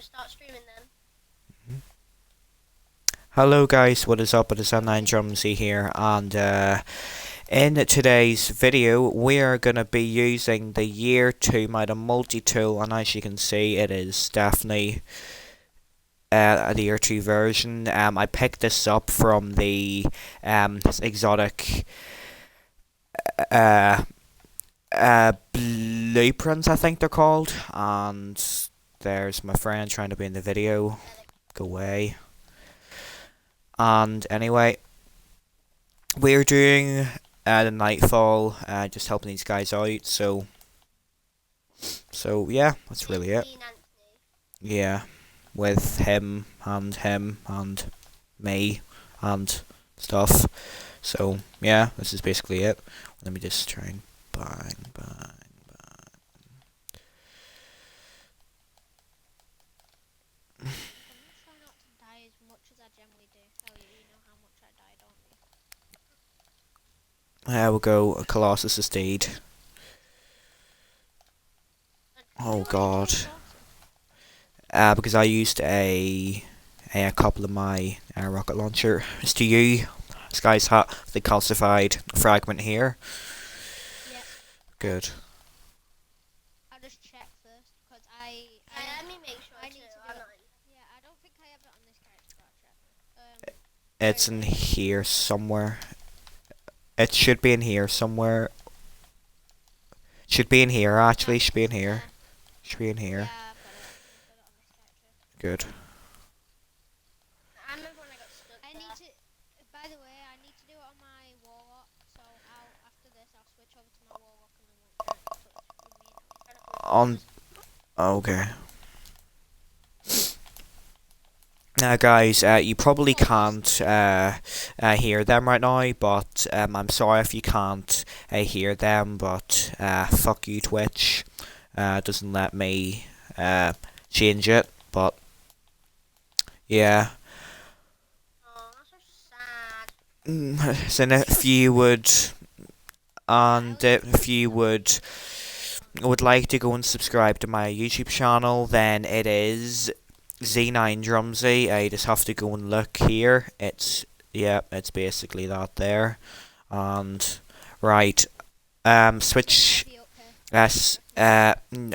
start streaming then. Hello guys, what is up? It is M9 Drumsy here, and in today's video we are going to be using the Year 2 Mida multi-tool, and as you can see it is definitely the Year 2 version. I picked this up from the exotic uh, blueprints, I think they're called, and there's my friend trying to be in the video. Go away. And anyway, we're doing the Nightfall, just helping these guys out. So yeah, that's really it. Yeah, with him and me and stuff. So yeah, this is basically it. Let me just try and bang. We'll go Colossus Steed. Oh god. Because I used a couple of my rocket launcher. It's to you. This guy's hat, the calcified fragment here. Yep. Good. I'll just check first, because Let me make sure I need to do it. Yeah, I don't think I have it on this character, but I'll check. It's in here somewhere. It should be in here somewhere. Should be in here, actually. Should be in here. Should be in here. Yeah, I've got it on this character. Good. I remember when I got stuck I need to, by the way, I need to do it on my warlock, so after this I'll switch over to my warlock and then won't touch with me. Okay. Now guys, you probably can't hear them right now, but I'm sorry if you can't hear them, but fuck you Twitch. Doesn't let me change it, but yeah. Oh, that's so sad. So if you would like to go and subscribe to my YouTube channel, then it is Z9 Drumsy. I just have to go and look here. It's basically that there. And right, switch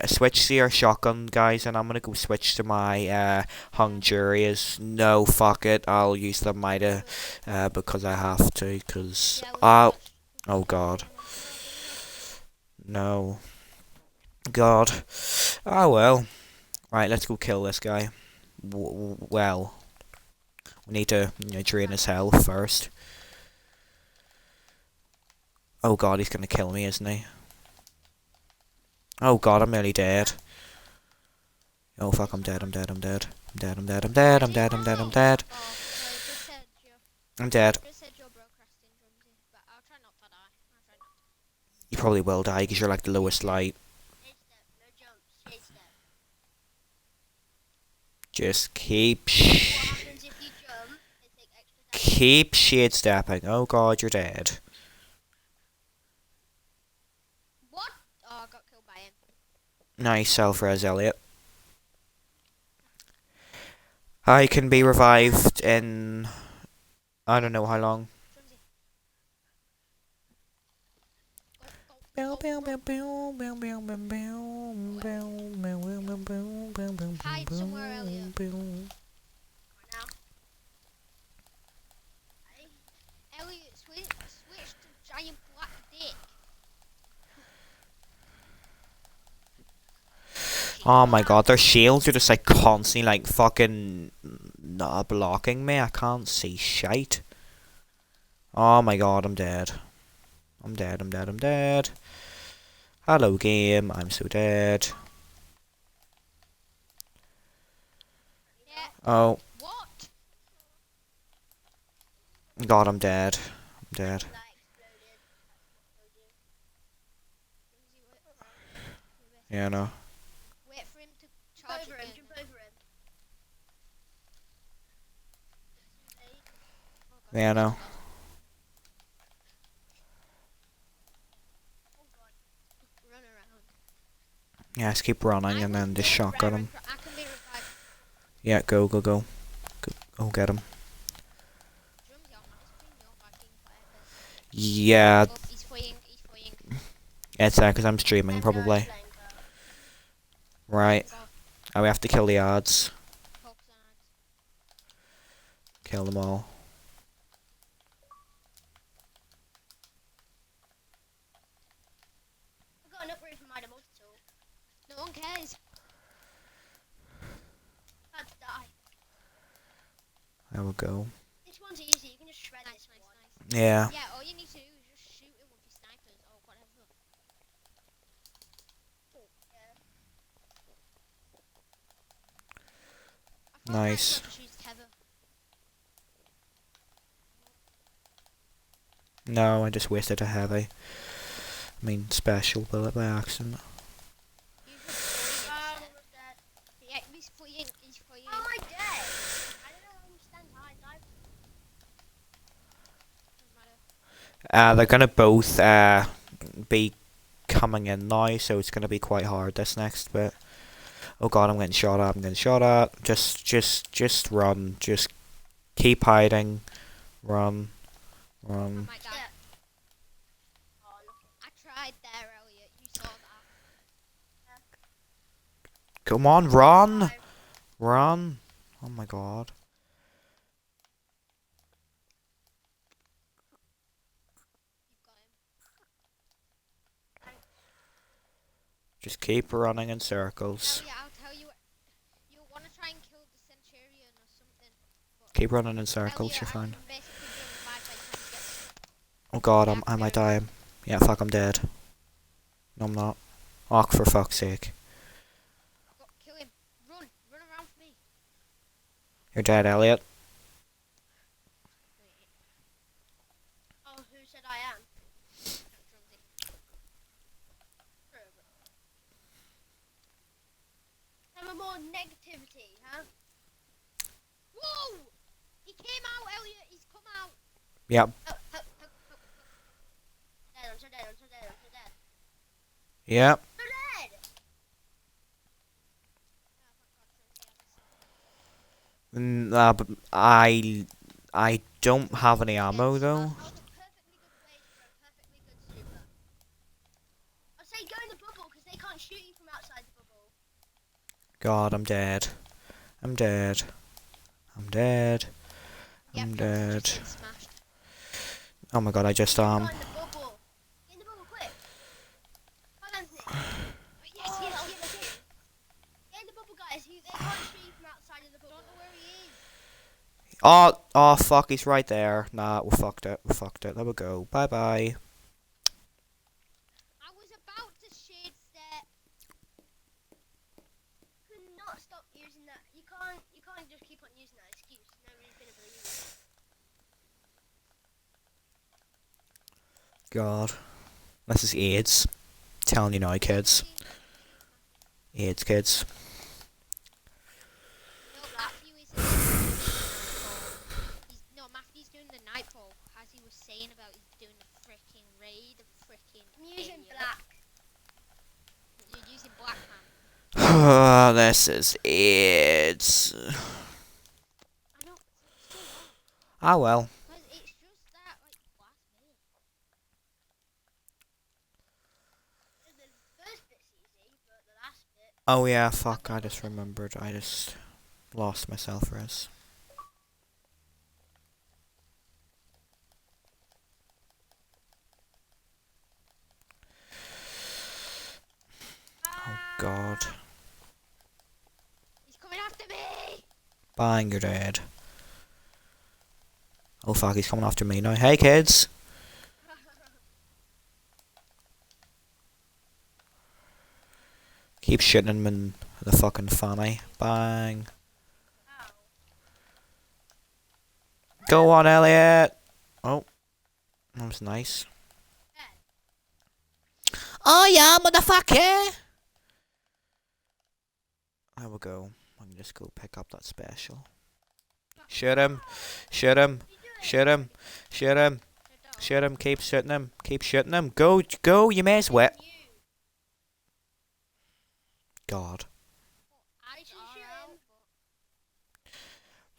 switch to your shotgun, guys, and I'm gonna go switch to my Hungarians. No, fuck it, I'll use the Mida because I have to. Cause oh god, no, god. Oh well. Right, let's go kill this guy. Well, we need to drain his health first. Oh god, he's gonna kill me, isn't he? Oh god, I'm nearly dead. Oh fuck, I'm dead. I'm dead. I'm dead. I'm dead. I'm dead. I'm dead. I'm dead. I'm dead. I'm dead. You probably will die because you're like the lowest light. Just keep shade stepping. Oh god, you're dead. What? Oh, I got killed by him. Nice self-res, Elliot. I can be revived in I don't know how long. Hide somewhere, Elliot. Elliot, switch to giant black dick. Oh my god, their shields are just like constantly like fucking blocking me. I can't see shite. Oh my god, I'm dead. I'm dead, I'm dead, I'm dead. Hello game, I'm so dead. Yeah. Oh. What? God, I'm dead. I'm dead. Yeah, no. Wait for him to charge Jump over him, again. jump over him. Yeah, no. Run around. Yeah, just keep running and then just shotgun him. I can be revived. Yeah, go. Go get him. Drumsy on my screen, no fucking forever. Yeah, Oh, he's fleeing. it's because I'm streaming, probably. Right. God, And we have to kill the odds. focus on it. Kill them all. I've got an upgrade from Mida multi-tool. No one cares. Had to die. There we go. This one's easy. You can just shred Nice, this nice, one. nice. Yeah. Yeah, all you need to do is just shoot it with your snipers or whatever. Yeah. I thought Nice. I just used Tether. No, I just wasted a heavy. I mean, special bullet by accident. Use your fleeing Oh, instead. we're dead. Yeah, he's fleeing. He's fleeing. How am I dead? I don't understand how I died. Doesn't matter. They're gonna both be coming in now, so it's gonna be quite hard this next bit. Oh god, I'm getting shot at. I'm getting shot at. Just run. Just keep hiding. Run. Oh Run. my god. Yeah. Oh, look. I tried there, Elliot. You saw that. Come on, run. Five. Run. Oh my god. You've got him. Just keep running in circles. Elliot, I'll tell you. You want to try and kill the Centurion or something. But Keep running in circles, Elliot, you're fine. I'm basically being revived by the time you get. Oh god, I might die. Yeah, fuck, I'm dead. No, I'm not. Oh, for fuck's sake. Go, kill him. Run around for me. You're dead, Elliot. Oh, who said I am? Drumsy. Have more negativity, huh? Whoa! He came out, Elliot. He's come out. Yep. Oh, oh, oh, oh, oh. Dead, I'm so dead, I'm so dead, I'm so dead. Yep. So dead! But I don't have any ammo though. That was a perfectly good place for a perfectly good super. I'd say go in the bubble, because they can't shoot you from outside the bubble. God, I'm dead. I'm dead. I'm dead. Yep, I'm Drumsy's dead. just been smashed. Oh my god, I just Get in the bubble. Get in the bubble, quick. Come on, Anthony. Yes, Oh, yes, yes, yes. yes. Get in the bubble, guys. They can't shoot you from outside of the bubble. Don't know where he is. Oh fuck, he's right there. Nah, we fucked it. We fucked it. There we go. Bye bye. I was about to shade step. You cannot stop using that. You can't just keep on using that excuse. Nobody's gonna believe you. God. This is AIDS. Telling you now, kids. AIDS, kids. No, Matthew is Matthew's doing the nightfall, as he was saying about he's doing the freaking raid of freaking. I'm using aliens. black. You're using black man. This is AIDS. I know. So what? Ah well. Because it's just that like last minute. The first bit's easy, but the last bit. Oh yeah, fuck, I just remembered. I just lost myself, Riz. Oh god. He's coming after me. Bang, you're dead. Oh fuck, he's coming after me now. Hey kids! Keep shooting him in the fucking fanny. Bang. Ow. Go on, Elliot! Oh. That was nice. Oh yeah, motherfucker! There we go. I can just go pick up that special. Shoot him! Shoot him! Shoot him! Shoot him! Shoot him! Keep shooting him! Keep shooting him! Go! Go! You may as well. God. I should shoot him.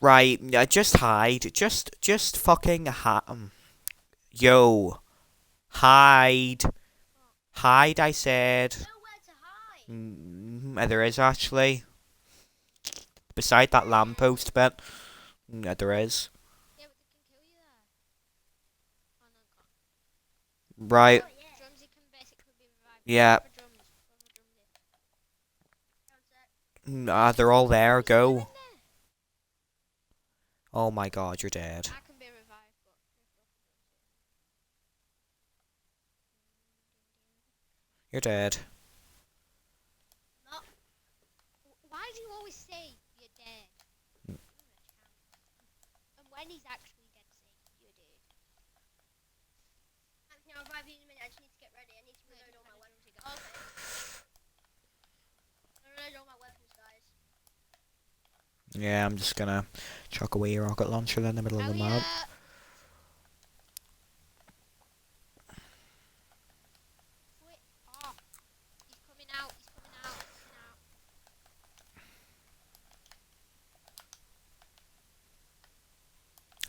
Right, just hide. Just fucking yo, hide. Hide, I said. Nowhere to hide. There is actually. Beside that lamppost bit. There is. Yeah, but they can kill you there. Oh no, can't. Right, Oh yeah. Drumsy can basically be revived. yeah. For drums. For drumsy. They're all there, What are you doing go. there? Oh my god, you're dead. I can be revived, but You're dead. No. why do you always say you're dead? Give him a chance. And when he's actually dead, say you're dead. Anthony, I'll revive you in a minute. I just need to get ready. I need to reload all my weapons. Okay. I reload all my weapons, guys. Yeah, I'm just gonna chuck away your rocket launcher in the middle of the map. Flip off. He's coming out. He's coming out. He's coming out.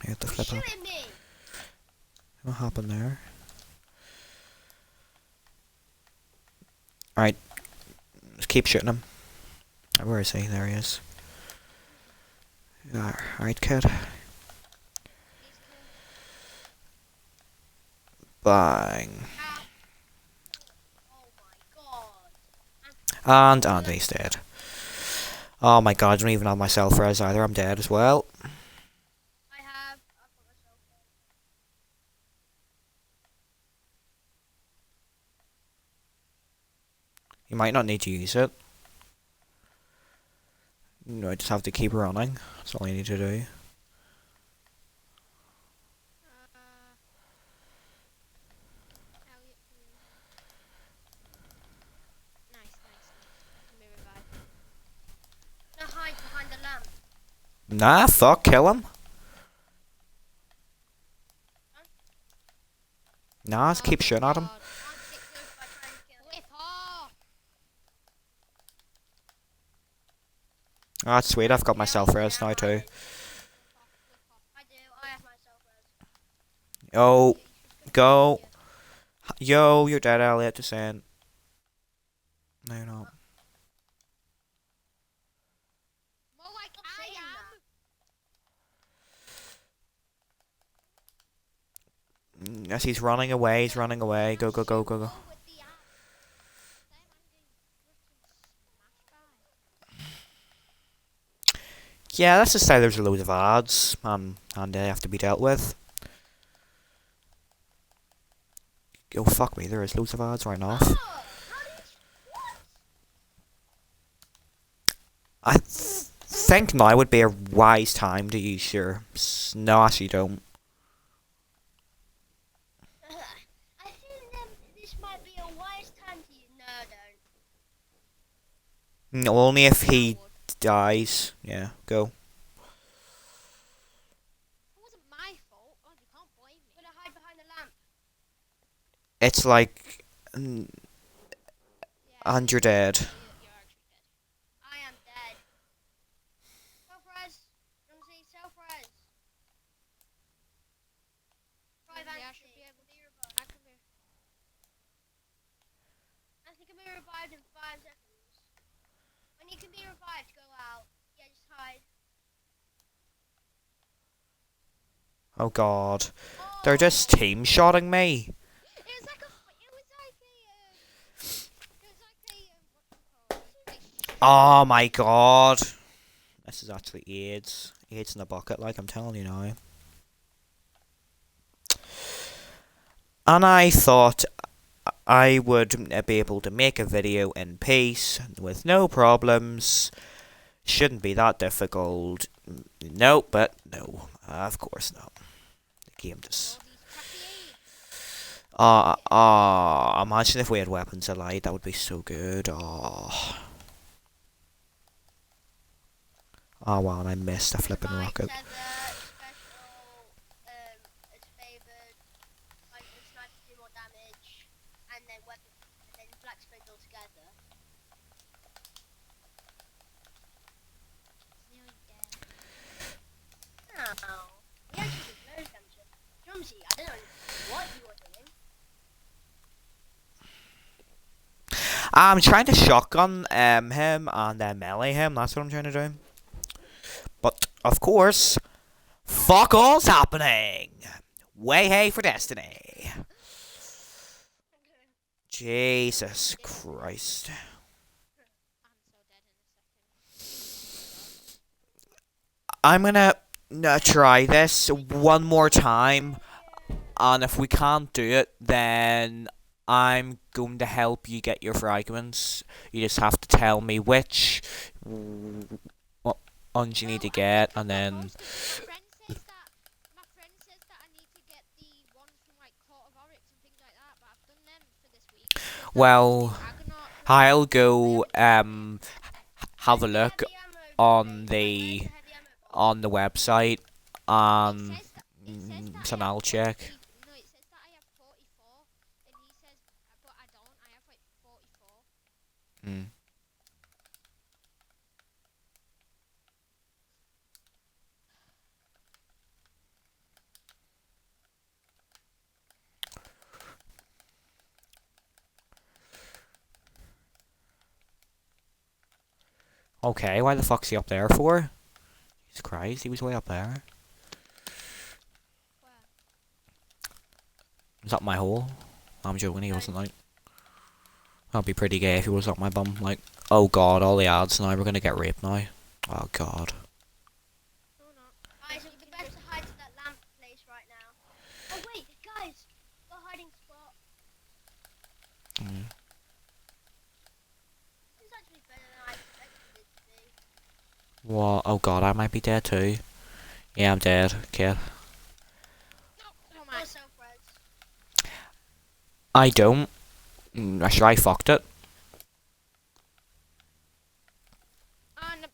You have to He's flip up. shooting me. What happened there? Alright. Just keep shooting him. Where is he? There he is. Alright, kid. He's Bang. Ow. Oh my god. And Andy's dead. Oh my god, I don't even have my self-res either. I'm dead as well. I've got myself. You might not need to use it. No, I just have to keep running. That's all you need to do. nice. Can be revived. No, hide behind the lamp. Nah, fuck, kill him. Nah, just keep shooting at him. I'll get good by trying to kill him. Flip off. That's sweet, I've got my self-res now too. I do. I have my self-res. Oh, go. Yo, you're dead, Elliot, just saying. No, you're not. More like Stop I saying am. Yes, he's running away, he's running away. Go, go, go, go, go. With the axe. Damn, I'm getting smashed by. Yeah, let's just say there's a load of ads, and they have to be dealt with. Oh, fuck me, there is loads of ads right now. Oh, how did what? I think now would be a wise time to use your... No, actually don't. I think this might be a wise time to use. No, don't. No, only if he dies. Yeah, go. It wasn't my fault. Oh, you can't blame me. I'm gonna hide behind the lamp. It's like... Yeah, And you're dead. you're actually dead. I am dead. Self-res. Ramsey, self-res. Ramsey, I should be able to. I can be. I think I'm gonna revived in 5 seconds. When you can be revived, go out. Yeah, just hide. Oh god. Oh. They're just team-shotting me. It was like a. It was like a. What do you call it? Oh my god. This is actually AIDS. AIDS in a bucket, like I'm telling you now. And I thought I would be able to make a video in peace, with no problems. Shouldn't be that difficult. Nope, but no. Of course not. The game just... imagine if we had weapons of light, that would be so good. Oh wow, and I missed a flipping rocket. It's favored. Like the sniper do more damage, and then weapon, and then black spins all together. It's nearly dead. I'm trying to shotgun him and melee him. That's what I'm trying to do. But of course, fuck all's happening. Way hey for destiny. Jesus Christ. I'm gonna try this one more time, and if we can't do it, then I'm going to help you get your fragments. You just have to tell me which ones you need to get, and then. My friend says that I need to get the ones from like Court of Oryx and things like that, but I've done them for this week. Well, I'll go have a look on the website and so I'll check. No, it says that I have 44, and he says, but I don't. I have like 44. Mm. Okay, why the fuck's he up there for? Jesus Christ, he was way up there. Where? He was up my hole. I'm joking, he wasn't like. That'd be pretty gay if he was up my bum. Like, oh god, all the ads now, we're gonna get raped now. Oh god. No, no. Guys, it would be best to hide to that lamp place right now. Oh wait, guys, got a hiding spot. Mm. This is actually better than I expected it to be. What? Oh god, I might be dead too. Yeah, I'm dead, kid. No, Or man. self-res. I don't. Actually, I fucked it. And I'm dead.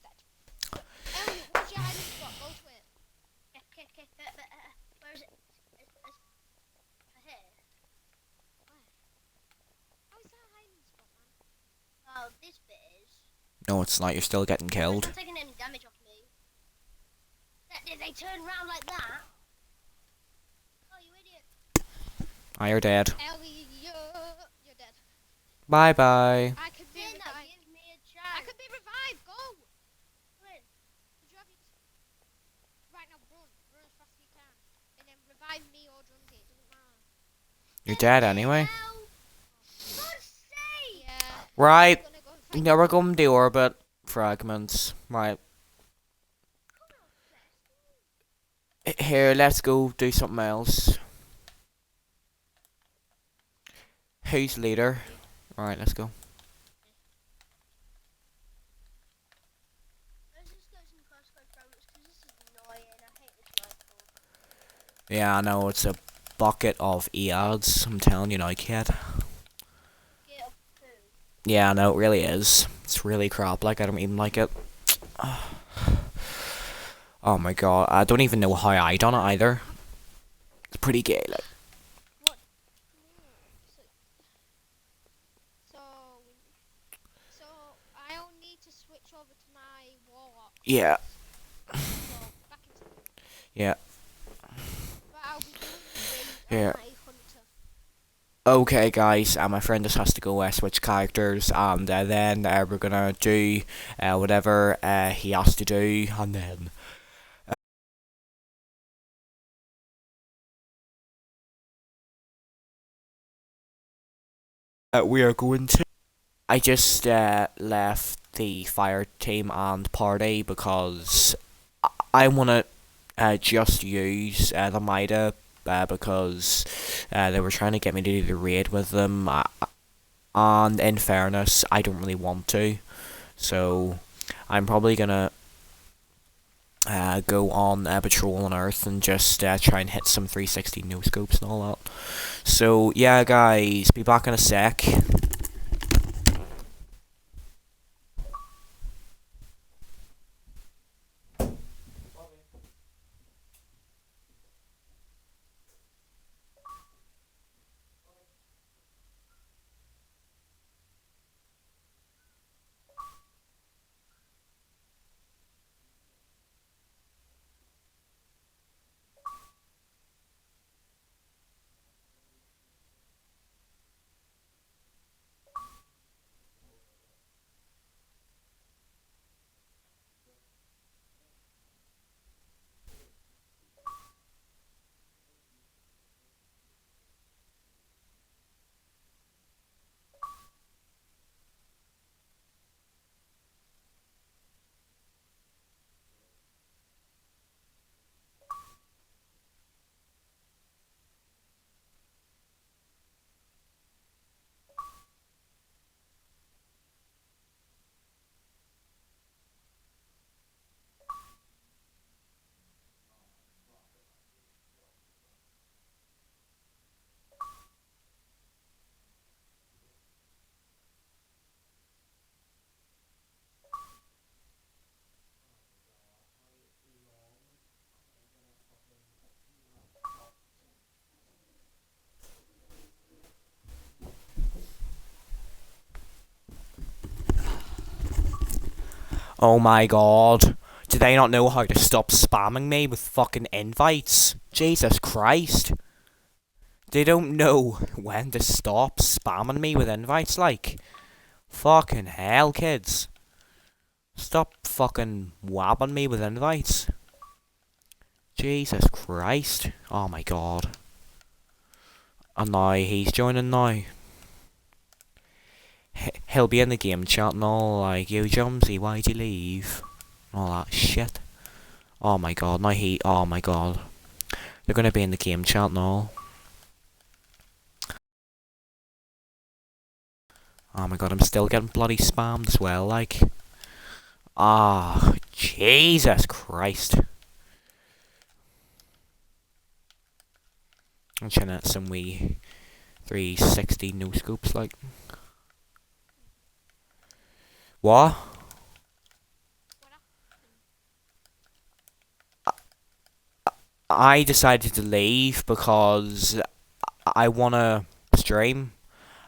What's your hiding spot? Go to it. Okay. Where is it? It's here. Where? How is that a hiding spot, man? Oh, this bit is. No, it's not. You're still getting It's killed. not taking any damage off me. Did they turn around like that? Oh, you idiot. You're dead. Ellie, you're dead. Bye bye. I could be Didn't revived. give me a I chance. could be revived. Go. When? Did you have your... Right now, run as fast as you can, and then revive me or Drunty. It doesn't matter. You're dead anyway. For God's sake! Yeah. Right. I'm gonna go and fight Now we're going to orbit fragments. Right. Here, let's go do something else. Who's leader? Alright, let's go. Let's just get some crossbow fragments because this is annoying. I hate this rifle. Yeah, I know, it's a bucket of EADs. I'm telling you now, kid. Get up too. Yeah, I know, it really is. It's really crap, like, I don't even like it. Oh my god, I don't even know how I done it either. It's pretty gay, like. What? So, so I'll need to switch over to my warlock. Yeah. So back into. Yeah. But I'll be doing the Yeah. my hunter. Okay, guys, my friend just has to go switch characters, and then we're gonna do whatever he has to do, and then. We are going to. I just left the fire team and party because I want to just use the Mida because they were trying to get me to do the raid with them, and in fairness, I don't really want to, so I'm probably gonna go on patrol on Earth and just try and hit some 360 no scopes and all that. So yeah, guys, be back in a sec. Oh my god. Do they not know how to stop spamming me with fucking invites? Jesus Christ. They don't know when to stop spamming me with invites, like. Fucking hell, kids. Stop fucking wabbing me with invites. Jesus Christ. Oh my god. And now he's joining now. He'll be in the game chat and all, like, yo Jumsy, why'd you leave? All that shit. Oh my god, now oh my god. They're gonna be in the game chat and all. Oh my god, I'm still getting bloody spammed as well, like. Ah, Jesus Christ. I'm trying at some wee 360 no scopes, like. What? I decided to leave because I wanna stream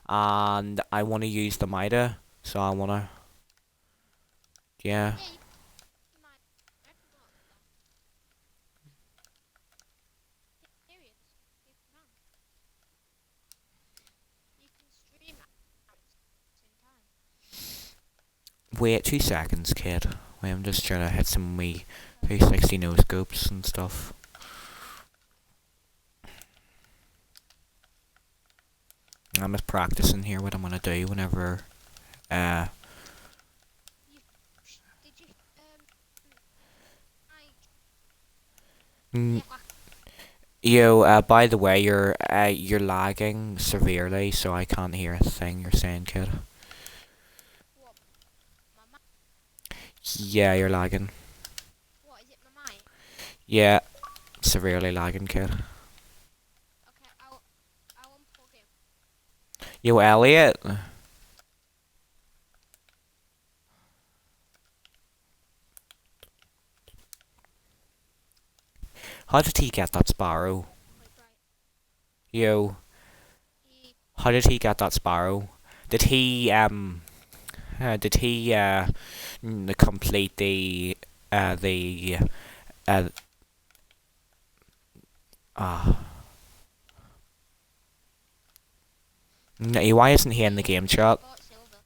and I wanna use the Mida, so I wanna. Yeah. You might. I don't know that. Period. You can. You can stream at the same time. Wait 2 seconds, kid. Wait, I'm just trying to hit some wee 360 no scopes and stuff. I'm just practicing here what I'm gonna do whenever Did you I mm, get like yo, by the way, you're lagging severely, so I can't hear a thing you're saying, kid. what my Yeah, you're lagging. what is it my mic? Yeah, severely lagging, kid. Okay, I'll unplug it. Yo, Elliot. How did he get that sparrow? Wait, right. Yo, He how did he get that sparrow? Did he complete the uh uh why isn't he in the game chat? bought silver.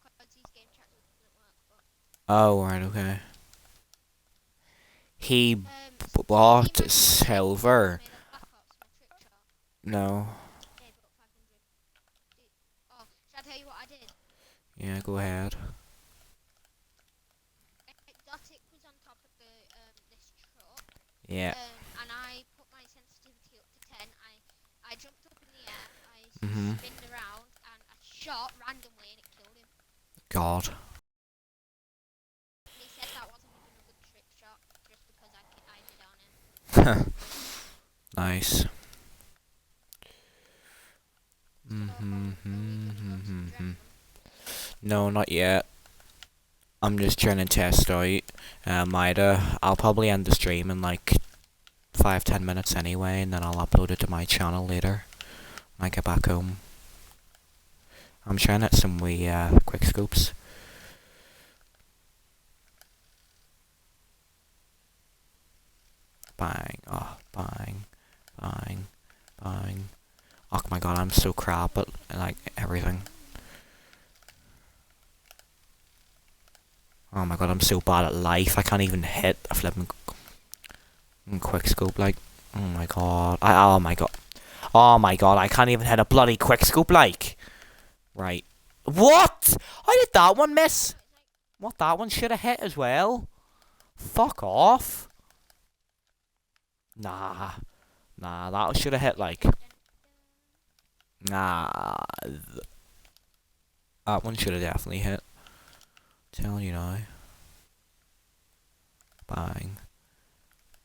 Because his game chat doesn't work, but Oh, right, okay. He see bought my silver. made of Black Ops, my trick shot. No. Yeah, but 500. Oh, should I tell you what I did? Yeah, go ahead. Exotic was on top of the this truck. Yeah. And I put my sensitivity up to 10. I jumped up in the air, I Mhm. spinned around, and I shot randomly, and it killed him. God. They said that wasn't even a good trick shot, just because I did on him. Nice. So hopefully we can go to Dragon. No, not yet. I'm just trying to test out Mida. I'll probably end the stream in like 5-10 minutes anyway, and then I'll upload it to my channel later when I get back home. I'm trying at some wee quick scopes. Bang, oh, bang, bang, bang. Oh my god, I'm so crap at like everything. Oh my god, I'm so bad at life. I can't even hit a flipping quick scope. Like, oh my god. Oh my god. Oh my god, I can't even hit a bloody quick scope. Like, right. What? How did that one miss? What, that one should have hit as well? Fuck off. Nah. Nah, that should have hit like. Nah. That one should have definitely hit. Telling you now. Bang.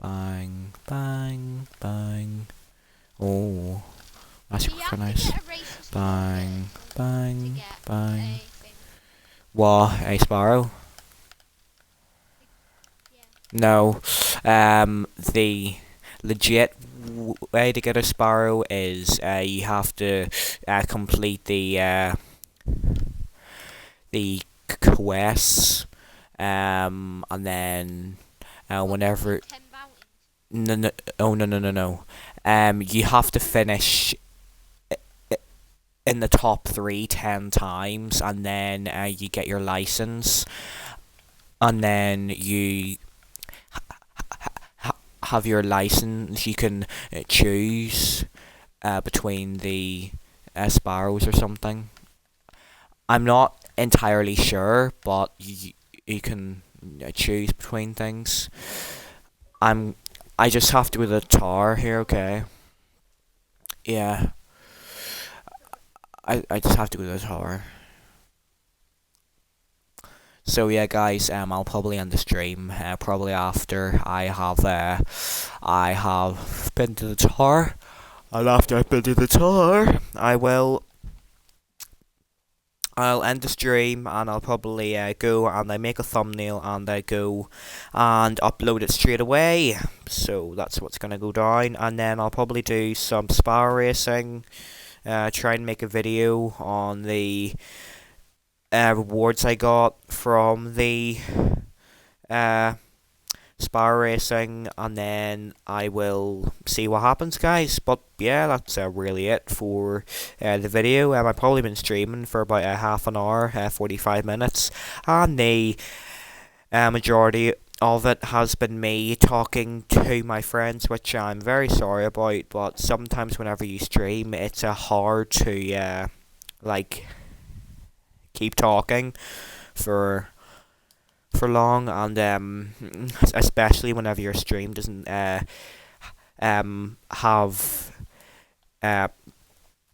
Bang. Bang. Bang. Oh. That's Do you have to nice. get a racist Bang. person to Bang. get Bang. a thing? What? A sparrow? Yeah. No. The legit way to get a sparrow is you have to complete the quests, and then whenever 10 bounties. no no oh no no no no you have to finish in the top 10 times, and then you get your license, and then you have your license. You can choose between the sparrows or something. I'm not entirely sure, but you can choose between things. I just have to do the tower here, okay? Yeah, I just have to go to the tower. So yeah, guys, I'll probably end the stream probably after I have been to the tower, and after I've been to the tower, I'll end the stream, and I'll probably go and I make a thumbnail, and I go and upload it straight away. So that's what's gonna go down, and then I'll probably do some sparrow racing. Try and make a video on the rewards I got from the sparrow racing, and then I will see what happens, guys. But yeah, that's really it for the video. I've probably been streaming for about half an hour, 45 minutes, and the majority of it has been me talking to my friends, which I'm very sorry about, but sometimes whenever you stream, it's hard to like keep talking for long, and especially whenever your stream doesn't have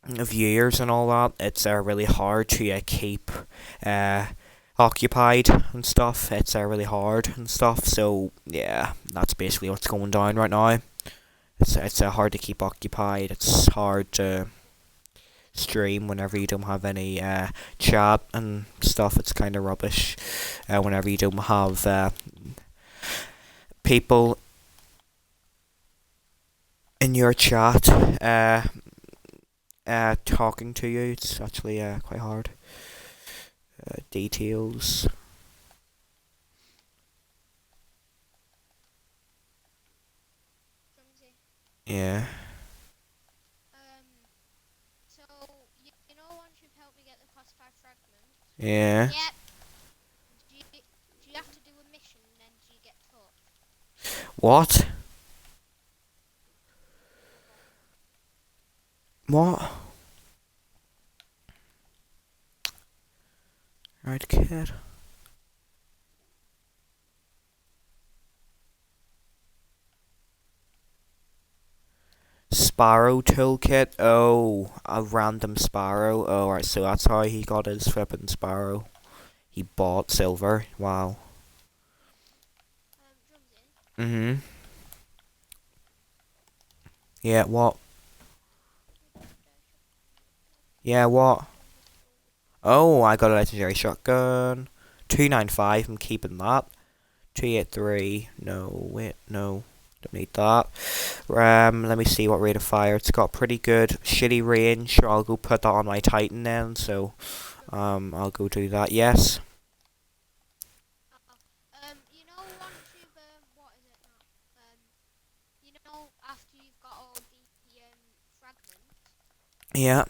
viewers and all that. It's really hard to keep occupied and stuff. It's really hard and stuff. So yeah, that's basically what's going down right now. It's hard to keep occupied. It's hard to stream whenever you don't have any chat and stuff. It's kind of rubbish whenever you don't have people in your chat talking to you. It's actually quite hard. Details. Drumsy. Yeah. So, you know once you've helped me get the classified fragment? Yeah. Yep. Do you have to do a mission and then do you get taught? What? What? Right, kid. Sparrow toolkit. Oh, a random sparrow. Oh, right. So that's how he got his flippin' sparrow. He bought silver. Wow. Drumsy. Yeah. What? Yeah. What? Oh, I got a legendary shotgun. 295. I'm keeping that. 283. No. Wait. No. Don't need that. Let me see what rate of fire. It's got pretty good shitty range. I'll go put that on my Titan then. So, I'll go do that. Yes. You know once you've what is it now? You know after you've got all the fragments. Yeah.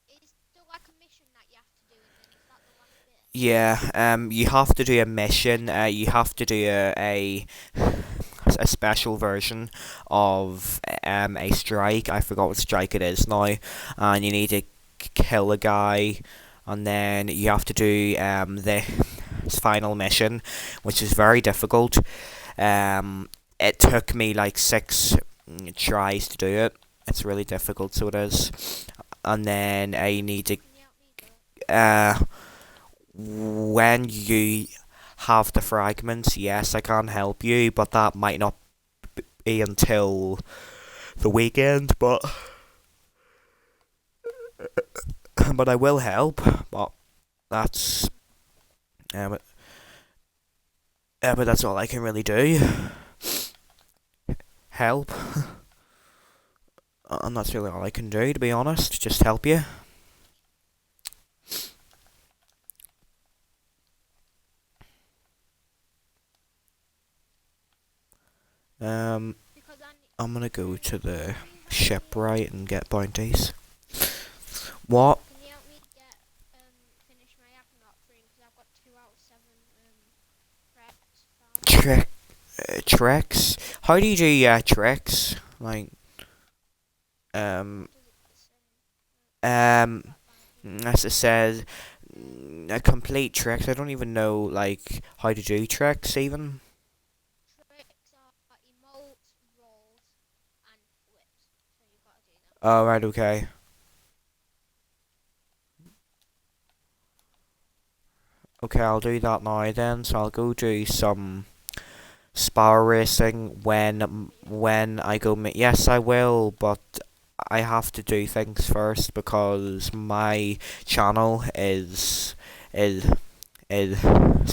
Is there like a mission that you have to do, and then is that the last bit? Yeah. You have to do a mission. You have to do a special version of a strike. I forgot what strike it is now, and you need to kill a guy, and then you have to do the final mission, which is very difficult. It took me like 6 tries to do it. It's really difficult, so it is. And then I need to Can you help me do it? when you have the fragments, yes, I can help you, but that might not be until the weekend, but I will help. But that's but that's all I can really do. Help. And that's really all I can do, to be honest. Just help you. Because I'm gonna go to the can you help me? shipwright and get bounties. What? Can you help me get finish my Agnot dream? Because I've got 2 out of 7 threats found. Treks? How do you do treks? Like, um, Does it the same? um, That bounty. as it says, Um, a complete treks. I don't even know like how to do treks even. tricks are emotes, rolls, and flips. So you've got to do them. Oh right, okay. Okay, I'll do that now then. So I'll go do some spar racing when I go. Yes, I will, but I have to do things first because my channel is is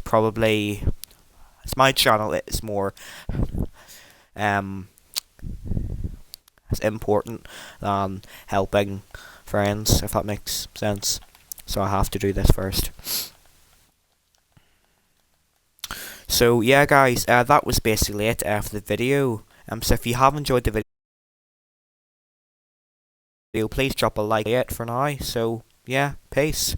probably it's my channel. It's more um it's important than helping friends, if that makes sense. So I have to do this first. So yeah, guys, that was basically it for the video. So if you have enjoyed the video, please drop a like for now. So yeah, peace.